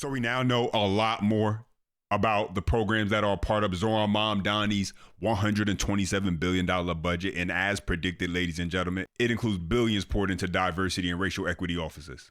So we now know a lot more about the programs that are part of Zoran Mamdani's $127 billion budget. And as predicted, ladies and gentlemen, it includes billions poured into diversity and racial equity offices.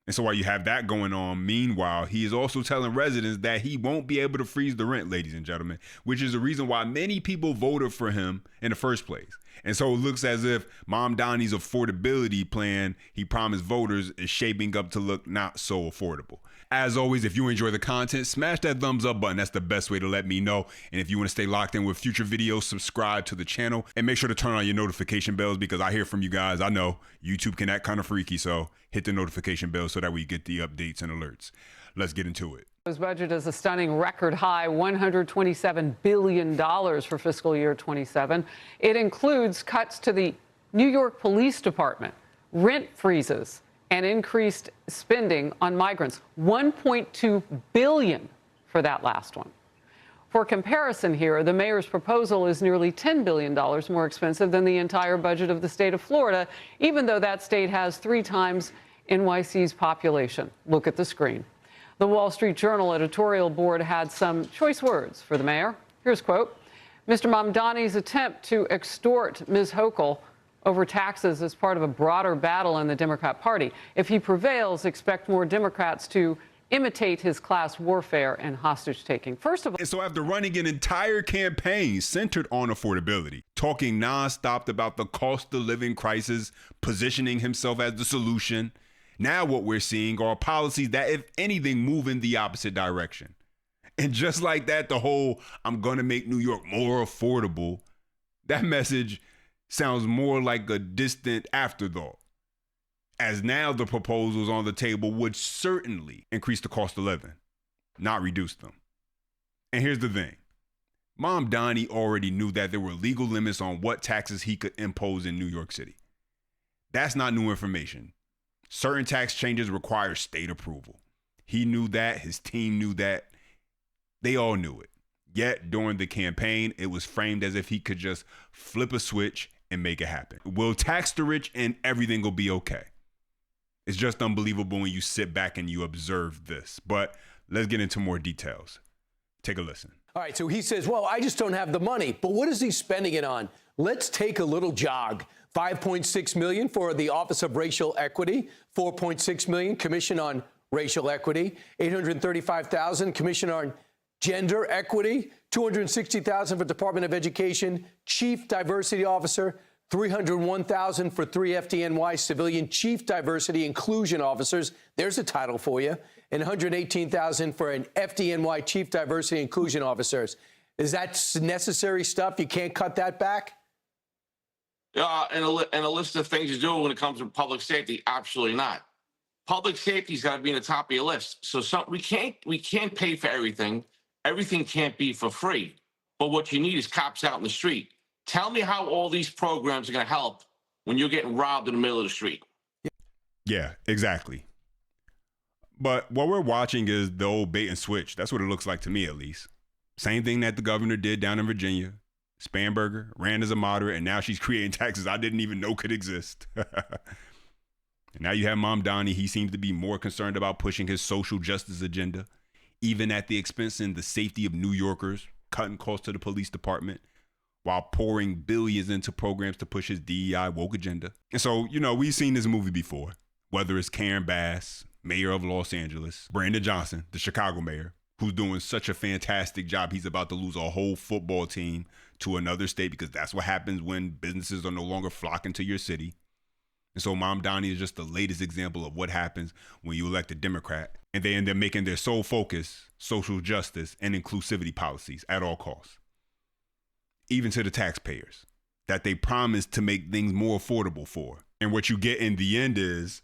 And so while you have that going on, meanwhile, he is also telling residents that he won't be able to freeze the rent, ladies and gentlemen, which is the reason why many people voted for him in the first place. And so it looks as if Mamdani's affordability plan he promised voters is shaping up to look not so affordable. As always, if you enjoy the content, smash that thumbs up button. That's the best way to let me know. And if you want to stay locked in with future videos, subscribe to the channel and make sure to turn on your notification bells because I hear from you guys. I know YouTube can act kind of freaky, so hit the notification bell so that we get the updates and alerts. Let's get into it. His budget is a stunning record high, $127 billion for fiscal year 27. It includes cuts to the New York Police Department, rent freezes, and increased spending on migrants, $1.2 billion for that last one. For comparison here, the mayor's proposal is nearly $10 billion more expensive than the entire budget of the state of Florida, even though that state has 3 times NYC's population. Look at the screen. The Wall Street Journal editorial board had some choice words for the mayor. Here's a quote. Mr. Mamdani's attempt to extort Ms. Hochul over taxes as part of a broader battle in the Democrat Party. If he prevails, expect more Democrats to imitate his class warfare and hostage-taking. First of all, and so after running an entire campaign centered on affordability, talking nonstop about the cost of living crisis, positioning himself as the solution, now what we're seeing are policies that, if anything, move in the opposite direction. And just like that, the whole "I'm gonna make New York more affordable," that message sounds more like a distant afterthought, as now the proposals on the table would certainly increase the cost of living, not reduce them. And here's the thing. Mamdani already knew that there were legal limits on what taxes he could impose in New York City. That's not new information. Certain tax changes require state approval. He knew that, his team knew that, they all knew it. Yet during the campaign, it was framed as if he could just flip a switch and make it happen. We'll tax the rich and everything will be okay. It's just unbelievable when you sit back and you observe this. But let's get into more details. Take a listen. All right, so he says, well, I just don't have the money. But what is he spending it on? Let's take a little jog. $5.6 million for the Office of Racial Equity, $4.6 million Commission on Racial Equity, $835,000 Commission on Gender Equity, $260,000 for Department of Education Chief Diversity Officer, $301,000 for 3 FDNY Civilian Chief Diversity Inclusion Officers. There's a title for you. And $118,000 for an FDNY Chief Diversity Inclusion Officers. Is that necessary stuff? You can't cut that back? And a list of things to do when it comes to public safety? Absolutely not. Public safety's got to be in the top of your list. So we can't pay for everything. Everything can't be for free. But what you need is cops out in the street. Tell me how all these programs are going to help when you're getting robbed in the middle of the street. Yeah, exactly. But what we're watching is the old bait and switch. That's what it looks like to me, at least. Same thing that the governor did down in Virginia. Spanberger ran as a moderate, and now she's creating taxes I didn't even know could exist. And now you have Mamdani. He seems to be more concerned about pushing his social justice agenda, even at the expense in the safety of New Yorkers, cutting costs to the police department, while pouring billions into programs to push his DEI woke agenda. And so, we've seen this movie before, whether it's Karen Bass, mayor of Los Angeles, Brandon Johnson, the Chicago mayor, who's doing such a fantastic job. He's about to lose a whole football team to another state because that's what happens when businesses are no longer flocking to your city. And so Mamdani is just the latest example of what happens when you elect a Democrat and they end up making their sole focus social justice and inclusivity policies at all costs, even to the taxpayers that they promised to make things more affordable for. And what you get in the end is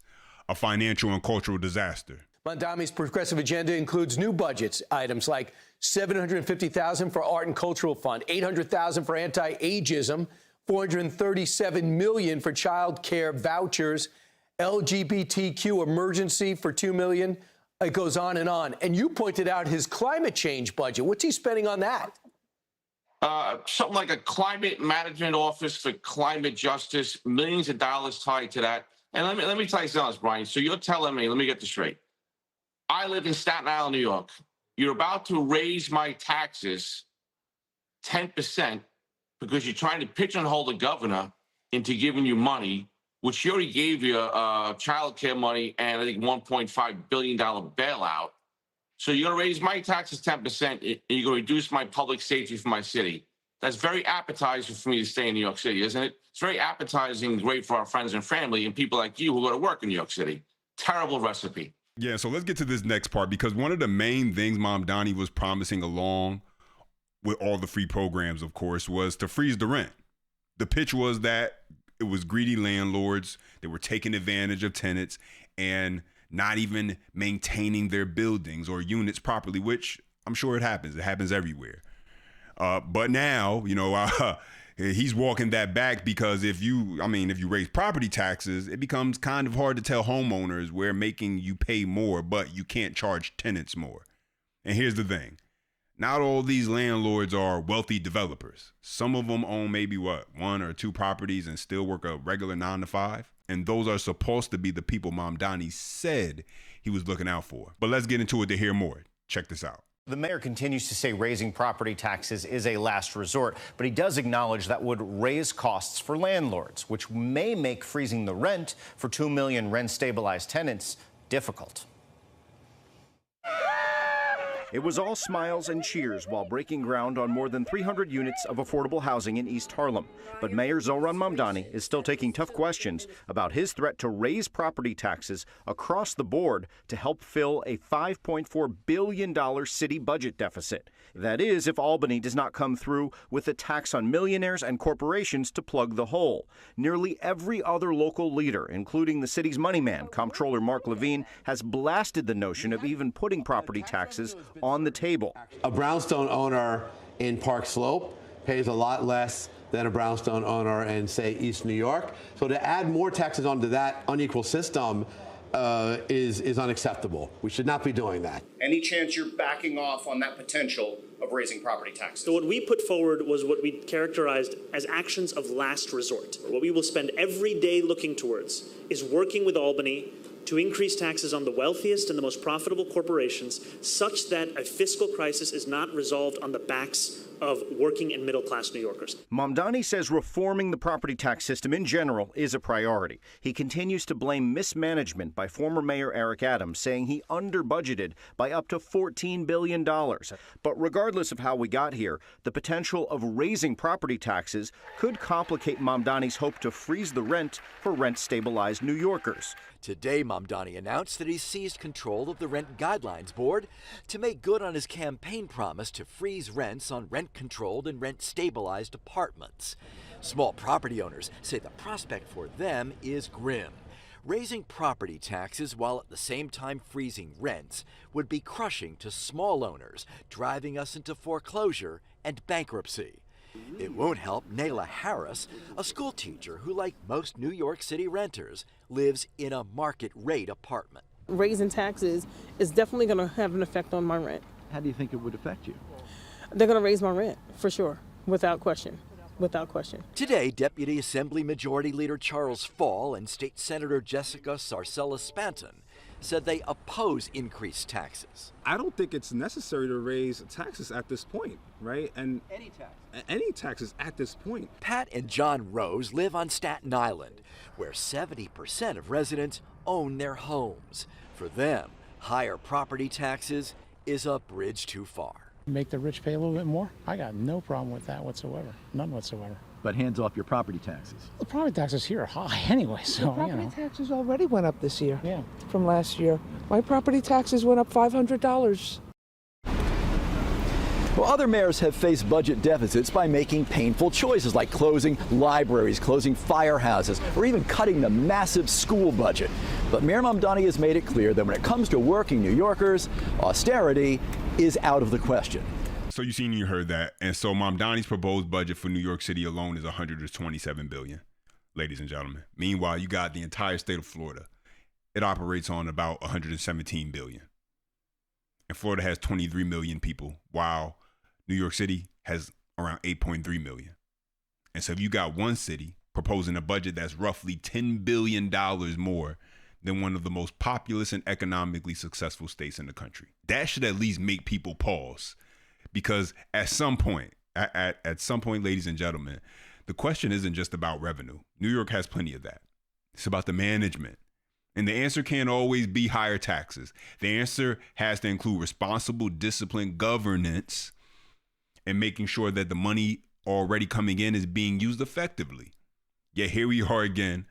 a financial and cultural disaster. Mamdani's progressive agenda includes new budgets items like $750,000 for Art and Cultural Fund, $800,000 for anti-ageism, $437 million for child care vouchers, LGBTQ emergency for $2 million. It goes on. And you pointed out his climate change budget. What's he spending on that? Something like a climate management office for climate justice, millions of dollars tied to that. And let me tell you something else, Brian. So you're telling me, let me get this straight. I live in Staten Island, New York. You're about to raise my taxes 10% because you're trying to pigeonhole the governor into giving you money, which she already gave you child care money and I think $1.5 billion bailout. So you're going to raise my taxes 10% and you're going to reduce my public safety for my city. That's very appetizing for me to stay in New York City, isn't it? It's very appetizing, great for our friends and family and people like you who go to work in New York City. Terrible recipe. Yeah, so let's get to this next part, because one of the main things Mamdani was promising along with all the free programs, of course, was to freeze the rent. The pitch was that it was greedy landlords that were taking advantage of tenants and not even maintaining their buildings or units properly, which I'm sure it happens. It happens everywhere. But now, he's walking that back, because if you raise property taxes, it becomes kind of hard to tell homeowners we're making you pay more, but you can't charge tenants more. And here's the thing. Not all these landlords are wealthy developers. Some of them own maybe one or two properties and still work a regular 9 to 5. And those are supposed to be the people Mamdani said he was looking out for. But let's get into it to hear more. Check this out. The mayor continues to say raising property taxes is a last resort, but he does acknowledge that would raise costs for landlords, which may make freezing the rent for 2 million rent-stabilized tenants difficult. It was all smiles and cheers while breaking ground on more than 300 units of affordable housing in East Harlem. But Mayor Zohran Mamdani is still taking tough questions about his threat to raise property taxes across the board to help fill a $5.4 billion city budget deficit. That is, if Albany does not come through with a tax on millionaires and corporations to plug the hole. Nearly every other local leader, including the city's money man, Comptroller Mark Levine, has blasted the notion of even putting property taxes on the table. A brownstone owner in Park Slope pays a lot less than a brownstone owner in, say, East New York. So to add more taxes onto that unequal system is unacceptable. We should not be doing that. Any chance you're backing off on that potential of raising property taxes? So what we put forward was what we characterized as actions of last resort. What we will spend every day looking towards is working with Albany to increase taxes on the wealthiest and the most profitable corporations such that a fiscal crisis is not resolved on the backs of working and middle-class New Yorkers. Mamdani says reforming the property tax system in general is a priority. He continues to blame mismanagement by former Mayor Eric Adams, saying he under-budgeted by up to $14 billion. But regardless of how we got here, the potential of raising property taxes could complicate Mamdani's hope to freeze the rent for rent-stabilized New Yorkers. Today, Mamdani announced that he's seized control of the Rent Guidelines Board to make good on his campaign promise to freeze rents on rent-controlled and rent-stabilized apartments. Small property owners say the prospect for them is grim. Raising property taxes while at the same time freezing rents would be crushing to small owners, driving us into foreclosure and bankruptcy. It won't help Nayla Harris, a school teacher who, like most New York City renters, lives in a market-rate apartment. Raising taxes is definitely going to have an effect on my rent. How do you think it would affect you? They're going to raise my rent, for sure, without question. Without question. Today, Deputy Assembly Majority Leader Charles Fall and State Senator Jessica Sarcella-Spanton said they oppose increased taxes. I don't think it's necessary to raise taxes at this point, right? And any taxes at this point. Pat and John Rose live on Staten Island, where 70% of residents own their homes. For them, higher property taxes is a bridge too far. Make the rich pay a little bit more? I got no problem with that whatsoever. None whatsoever. But hands off your property taxes. The property taxes here are high anyway, so, property taxes already went up this year. Yeah. From last year. My property taxes went up $500. Well, other mayors have faced budget deficits by making painful choices like closing libraries, closing firehouses, or even cutting the massive school budget. But Mayor Mamdani has made it clear that when it comes to working New Yorkers, austerity is out of the question. So you heard that. And so Mamdani's proposed budget for New York City alone is $127 billion, ladies and gentlemen. Meanwhile, you got the entire state of Florida. It operates on about $117 billion. And Florida has 23 million people, while New York City has around 8.3 million. And so if you got one city proposing a budget that's roughly $10 billion more than one of the most populous and economically successful states in the country. That should at least make people pause, because at some point, ladies and gentlemen, the question isn't just about revenue. New York has plenty of that. It's about the management. And the answer can't always be higher taxes. The answer has to include responsible, disciplined governance and making sure that the money already coming in is being used effectively. Yet here we are again,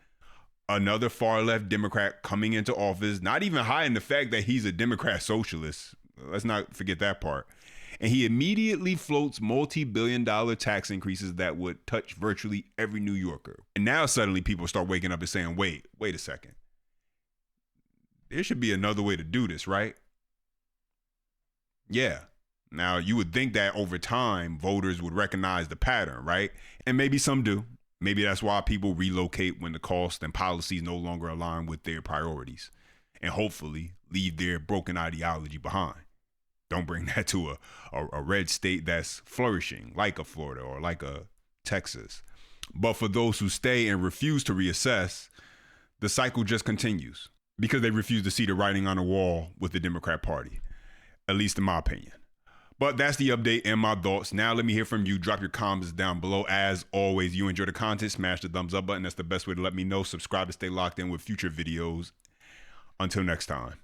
another far-left Democrat coming into office, not even hiding the fact that he's a Democrat socialist. Let's not forget that part. And he immediately floats multi-billion-dollar tax increases that would touch virtually every New Yorker. And now suddenly people start waking up and saying, wait a second. There should be another way to do this, right? Yeah. Now, you would think that over time, voters would recognize the pattern, right? And maybe some do. Maybe that's why people relocate when the cost and policies no longer align with their priorities, and hopefully leave their broken ideology behind. Don't bring that to a red state that's flourishing, like a Florida or like a Texas. But for those who stay and refuse to reassess, the cycle just continues because they refuse to see the writing on the wall with the Democrat Party, at least in my opinion. But that's the update and my thoughts. Now let me hear from you. Drop your comments down below. As always, you enjoy the content, smash the thumbs up button. That's the best way to let me know. Subscribe to stay locked in with future videos. Until next time.